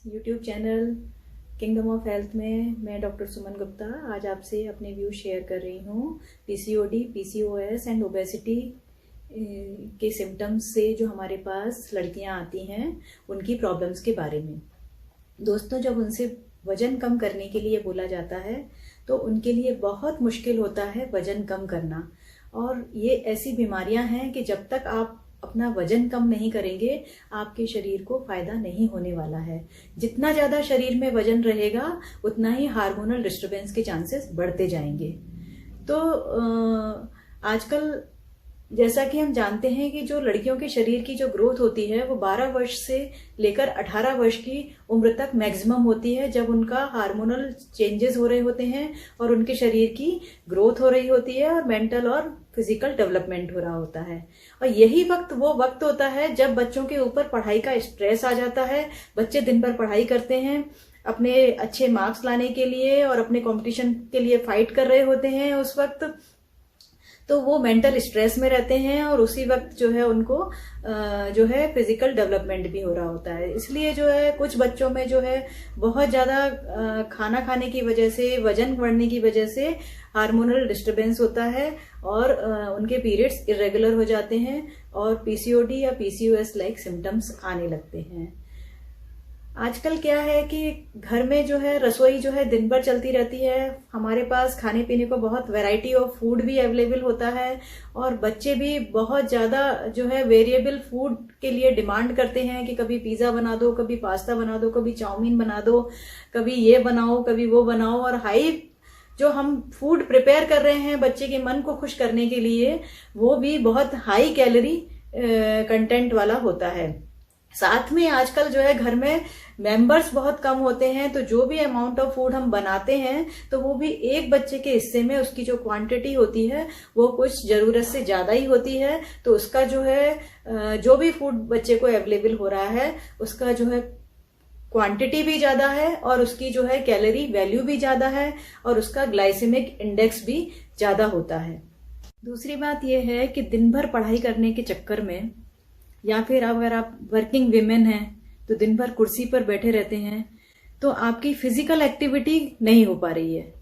YouTube channel kingdom of health में मैं doctor Suman Gupta आज आपसे अपने व्यू शेयर कर रही हूँ। पीसीओडी, पीसीओएस एंड ओबेसिटी के सिम्टम्स से जो हमारे पास लड़कियाँ आती हैं उनकी प्रॉब्लम्स के बारे में। दोस्तों, जब उनसे वजन कम करने के लिए बोला जाता है तो उनके लिए बहुत मुश्किल होता है वजन कम करना। और ये ऐसी बीमारियां हैं कि जब तक आप अपना वजन कम नहीं करेंगे आपके शरीर को फायदा नहीं होने वाला है। जितना ज्यादा शरीर में वजन रहेगा उतना ही हार्मोनल डिस्टर्बेंस के चांसेस बढ़ते जाएंगे। तो आजकल जैसा कि हम जानते हैं कि जो लड़कियों के शरीर की जो ग्रोथ होती है वो 12 वर्ष से लेकर 18 वर्ष की उम्र तक मैक्सिमम होती है, जब उनका हार्मोनल चेंजेस हो रहे होते हैं और उनके शरीर की ग्रोथ हो रही होती है और मेंटल और फिजिकल डेवलपमेंट हो रहा होता है। और यही वक्त वो वक्त होता है जब बच्चों के ऊपर पढ़ाई का स्ट्रेस आ जाता है। बच्चे दिन भर पढ़ाई करते हैं, अपने अच्छे मार्क्स लाने के लिए और अपने कंपटीशन के लिए फाइट कर रहे होते हैं उस वक्त, तो वो मेंटल स्ट्रेस में रहते हैं और उसी वक्त जो है उनको जो है फिजिकल डेवलपमेंट भी हो रहा होता है। इसलिए जो है कुछ बच्चों में जो है बहुत ज्यादा खाना खाने की वजह से, वजन बढ़ने की वजह से हार्मोनल डिस्टरबेंस होता है और उनके पीरियड्स इरेगुलर हो जाते हैं और पीसीओडी या पीसीओएस लाइक सिम्टम्स आने लगते हैं। आजकल क्या है कि घर में जो है रसोई जो है दिन भर चलती रहती है, हमारे पास खाने पीने को बहुत वैरायटी ऑफ फूड भी अवेलेबल होता है और बच्चे भी बहुत ज्यादा जो है वेरिएबल फूड के लिए डिमांड करते हैं कि कभी पिज्जा बना दो, कभी पास्ता बना दो, कभी चाउमीन बना दो, कभी ये बनाओ, कभी वो बनाओ। और हाई जो हम फूड प्रिपेयर कर रहे हैं बच्चे के मन को खुश करने के लिए वो भी बहुत हाई कैलोरी कंटेंट वाला होता है। साथ में आजकल जो है घर में मेंबर्स बहुत कम होते हैं, तो जो भी अमाउंट ऑफ फूड हम बनाते हैं तो वो भी एक बच्चे के हिस्से में उसकी जो क्वांटिटी होती है वो कुछ जरूरत से ज्यादा ही होती है। तो उसका जो है जो भी फूड बच्चे को अवेलेबल हो रहा है उसका जो है क्वांटिटी भी ज्यादा है और उसकी जो है कैलोरी वैल्यू भी ज्यादा है और उसका ग्लाइसेमिक इंडेक्स भी ज्यादा होता है। दूसरी बात यह है कि दिन भर पढ़ाई करने के चक्कर में या फिर अगर आप वर्किंग विमेन हैं तो दिन भर कुर्सी पर बैठे रहते हैं तो आपकी फिजिकल एक्टिविटी नहीं हो पा रही है।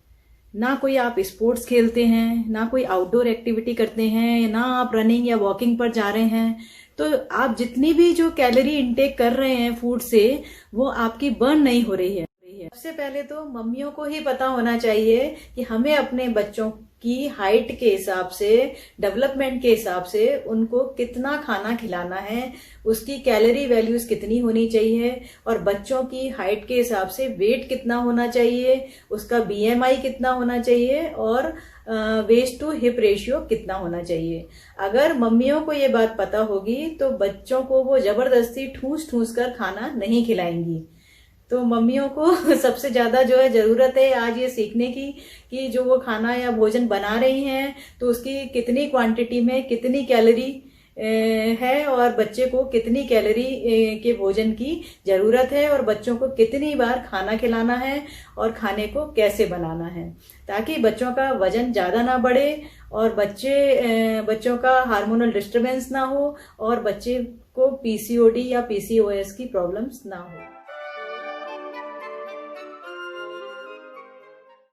ना कोई आप स्पोर्ट्स खेलते हैं, ना कोई आउटडोर एक्टिविटी करते हैं, ना आप रनिंग या वॉकिंग पर जा रहे हैं। तो आप जितनी भी जो कैलोरी इंटेक कर रहे हैं फूड से वो आपकी बर्न नहीं हो रही है। सबसे पहले तो मम्मियों को ही पता होना चाहिए कि हमें अपने बच्चों की हाइट के हिसाब से, डेवलपमेंट के हिसाब से उनको कितना खाना खिलाना है, उसकी कैलोरी वैल्यूज कितनी होनी चाहिए और बच्चों की हाइट के हिसाब से वेट कितना होना चाहिए, उसका बीएमआई कितना होना चाहिए और वेस्ट टू हिप रेशियो कितना होना चाहिए। अगर मम्मियों को ये बात पता होगी तो बच्चों को वो जबरदस्ती ठूस ठूस कर खाना नहीं खिलाएंगी। तो मम्मियों को सबसे ज्यादा जो है जरूरत है आज ये सीखने की कि जो वो खाना या भोजन बना रही हैं तो उसकी कितनी क्वांटिटी में कितनी कैलोरी है और बच्चे को कितनी कैलोरी के भोजन की जरूरत है और बच्चों को कितनी बार खाना खिलाना है और खाने को कैसे बनाना है, ताकि बच्चों का वजन ज्यादा ना बढ़े और बच्चों का हार्मोनल डिस्टरबेंस ना हो और बच्चे को पीसीओडी या पीसीओएस की प्रॉब्लम्स ना हो।